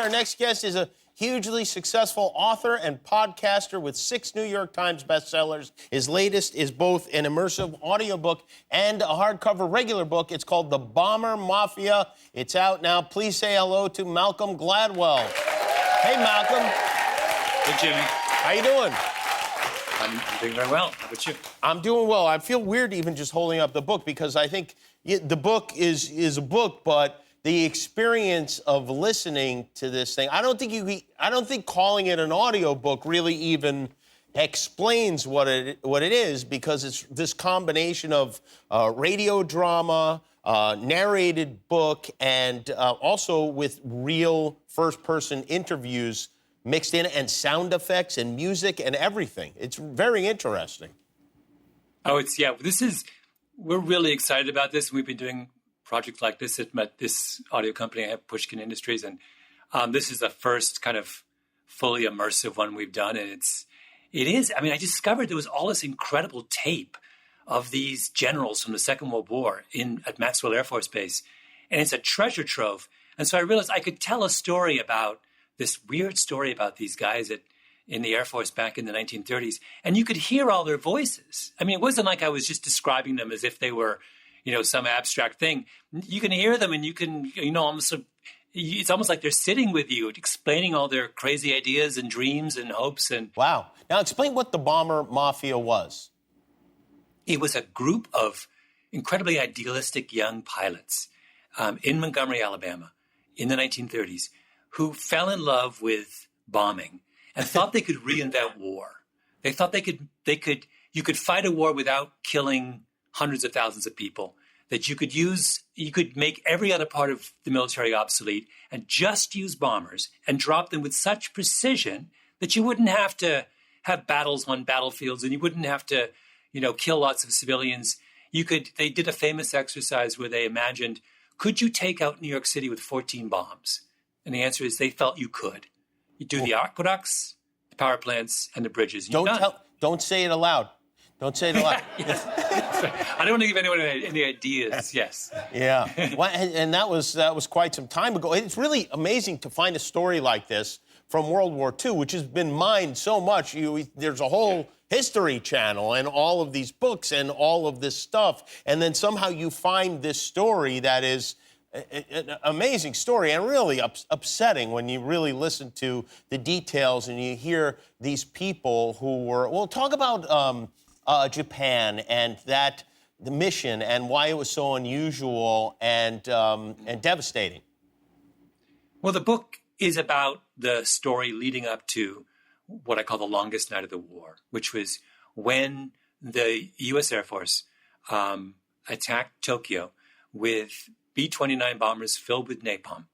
Our next guest is a hugely successful author and podcaster with 6 New York Times bestsellers. His latest is both an immersive audiobook and a hardcover regular book. It's called The Bomber Mafia. It's out now. Please say hello to Malcolm Gladwell. Hey, Malcolm. Hey, Jimmy. How you doing? I'm doing very well. How about you? I'm doing well. I feel weird even just holding up the book because I think the book is a book, but the experience of listening to this thing, I don't think calling it an audiobook really even explains what it is, because it's this combination of radio drama, narrated book, and also with real first-person interviews mixed in, and sound effects and music and everything. It's very interesting. Oh, we're really excited about this. We've been doing projects like this at this audio company I have, Pushkin Industries, and this is the first kind of fully immersive one we've done, and it is. I mean, I discovered there was all this incredible tape of these generals from the Second World War at Maxwell Air Force Base, and it's a treasure trove. And so I realized I could tell a story about this weird story about these guys in the Air Force back in the 1930s, and you could hear all their voices. I mean, it wasn't like I was just describing them as if they were, some abstract thing. You can hear them, and you can, it's almost like they're sitting with you, explaining all their crazy ideas and dreams and hopes. And wow. Now explain what the Bomber Mafia was. It was a group of incredibly idealistic young pilots in Montgomery, Alabama, in the 1930s, who fell in love with bombing and thought they could reinvent war. They thought you could fight a war without killing hundreds of thousands of people, that you could make every other part of the military obsolete and just use bombers and drop them with such precision that you wouldn't have to have battles on battlefields, and you wouldn't have to, kill lots of civilians. They did a famous exercise where they imagined, could you take out New York City with 14 bombs? And the answer is they felt you could. You do the aqueducts, the power plants, and the bridges. Don't say it aloud. Don't say it aloud. Yes. I don't want to give anyone any ideas. Yes. Yeah. Well, and that was quite some time ago. It's really amazing to find a story like this from World War II, which has been mined so much. There's a whole History Channel and all of these books and all of this stuff, and then somehow you find this story that is an amazing story, and really upsetting when you really listen to the details and you hear these people who were. Well, talk about Japan and the mission and why it was so unusual and devastating. Well, the book is about the story leading up to what I call the longest night of the war, which was when the U.S. Air Force attacked Tokyo with B-29 bombers filled with napalm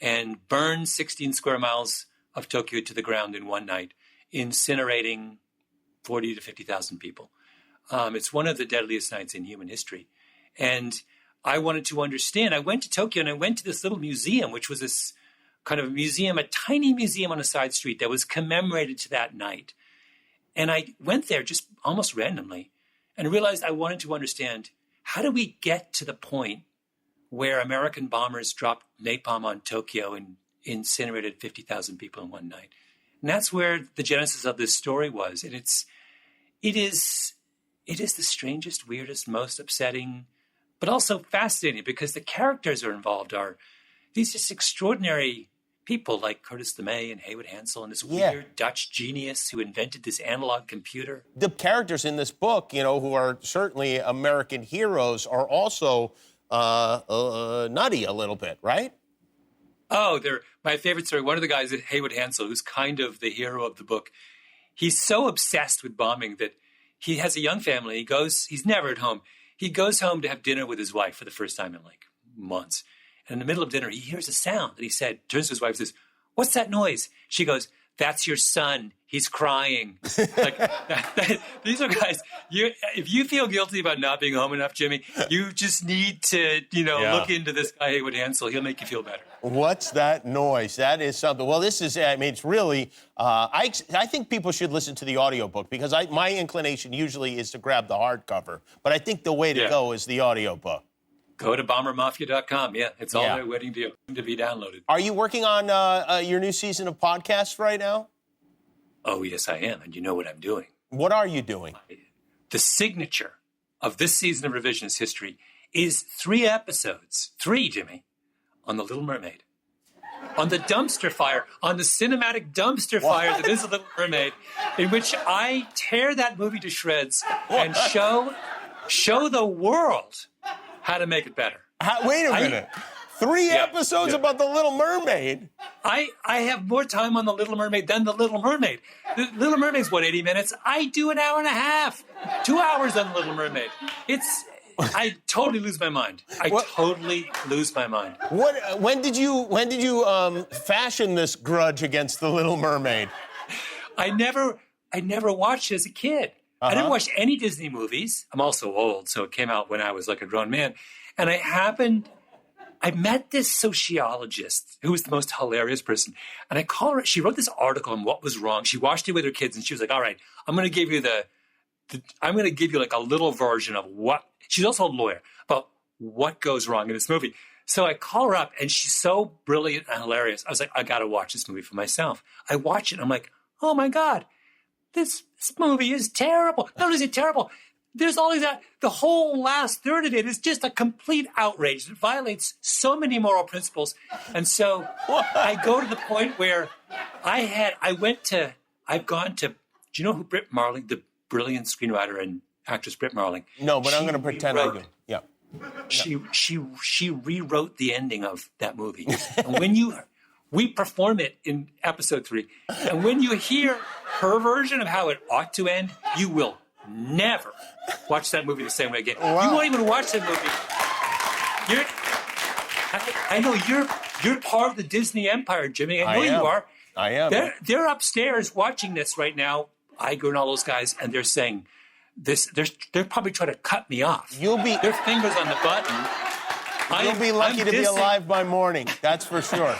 and burned 16 square miles of Tokyo to the ground in one night, incinerating 40 to 50,000 people. It's one of the deadliest nights in human history. And I wanted to understand. I went to Tokyo and I went to this little museum, which was this kind of museum, a tiny museum on a side street that was commemorated to that night. And I went there just almost randomly and realized I wanted to understand, how do we get to the point where American bombers dropped napalm on Tokyo and incinerated 50,000 people in one night? And that's where the genesis of this story was. And it is the strangest, weirdest, most upsetting, but also fascinating, because the characters are involved are these just extraordinary people like Curtis LeMay and Haywood Hansel and this weird Dutch genius who invented this analog computer. The characters in this book, who are certainly American heroes, are also nutty a little bit, right? Oh, they're my favorite story. One of the guys, Haywood Hansel, who's kind of the hero of the book, he's so obsessed with bombing that he has a young family. He's never at home. He goes home to have dinner with his wife for the first time in months. And in the middle of dinner, he hears a sound. And he turns to his wife and says, "What's that noise?" She goes, "That's your son. He's crying." These are guys, if you feel guilty about not being home enough, Jimmy, you just need to, look into this guy, Haywood Hansel. He'll make you feel better. What's that noise? That is something. Well, it's really, I think people should listen to the audiobook, because my inclination usually is to grab the hardcover. But I think the way to go is the audiobook. Go to bombermafia.com. Yeah, it's all Yeah. there waiting to be downloaded. Are you working on your new season of podcasts right now? Oh, yes, I am. And you know what I'm doing. What are you doing? The signature of this season of Revisionist History is 3 episodes, 3, Jimmy, on The Little Mermaid. On the dumpster fire, on the cinematic dumpster fire that is The Little Mermaid, in which I tear that movie to shreds and show the world how to make it better. Wait a minute. 3 episodes about The Little Mermaid? I have more time on The Little Mermaid than The Little Mermaid. The Little Mermaid's, 80 minutes? I do an hour and a half. 2 hours on The Little Mermaid. I totally lose my mind. Totally lose my mind. When did you fashion this grudge against The Little Mermaid? I never watched it as a kid. I didn't watch any Disney movies. I'm also old, so it came out when I was like a grown man. And I met this sociologist who was the most hilarious person. And I called her. She wrote this article on what was wrong. She watched it with her kids, and she was like, all right, I'm going to give you I'm going to give you like a little version of what, she's also a lawyer, about what goes wrong in this movie. So I call her up, and she's so brilliant and hilarious. I was like, I got to watch this movie for myself. I watch it, and I'm like, oh my God, this movie is terrible. Not only is it terrible, there's all that. The whole last third of it is just a complete outrage. It violates so many moral principles. And so I go to the point where I've gone to, do you know who Britt Marling, the brilliant screenwriter and actress Britt Marling? No, but I'm going to pretend I do. Yeah. She rewrote the ending of that movie. And we perform it in episode 3. And when you hear her version of how it ought to end, you will never watch that movie the same way again. Wow. You won't even watch that movie. I know you're part of the Disney empire, Jimmy. I know you are. I am. They're upstairs watching this right now. Iger and all those guys, and they're saying this. They're probably trying to cut me off. Their fingers on the button. You'll be lucky to be alive by morning. That's for sure.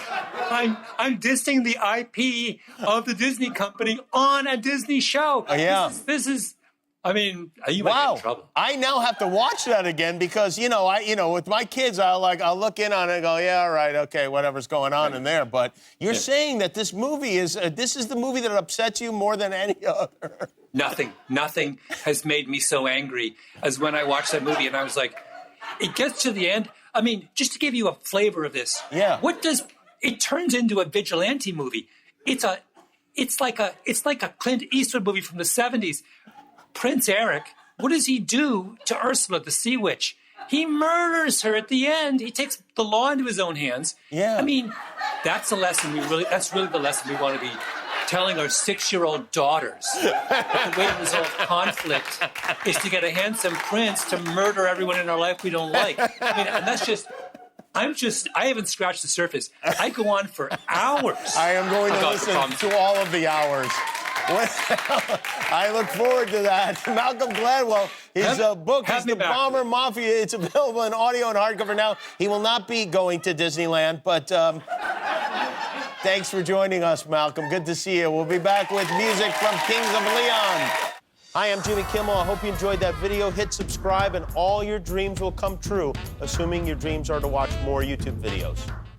I'm dissing the IP of the Disney company on a Disney show. Oh, yeah. This is. I mean, you might get in trouble. I now have to watch that again because with my kids, I'll look in on it and go, yeah, all right, okay, whatever's going on in there. But you're saying that this movie is the movie that upsets you more than any other. Nothing has made me so angry as when I watched that movie and I was like, it gets to the end. I mean, just to give you a flavor of this, it turns into a vigilante movie. It's like a Clint Eastwood movie from the 70s. Prince Eric, what does he do to Ursula, the sea witch? He murders her at the end. He takes the law into his own hands. Yeah. I mean, that's a lesson that's really the lesson we want to be telling our 6-year-old daughters. That the way to resolve conflict is to get a handsome prince to murder everyone in our life we don't like. I mean, and that's just, I haven't scratched the surface. I go on for hours. I am going to listen to all of the hours. I look forward to that. Malcolm Gladwell, his book is The Bomber Mafia. It's available in audio and hardcover now. He will not be going to Disneyland, but thanks for joining us, Malcolm. Good to see you. We'll be back with music from Kings of Leon. Hi, I'm Jimmy Kimmel. I hope you enjoyed that video. Hit subscribe, and all your dreams will come true, assuming your dreams are to watch more YouTube videos.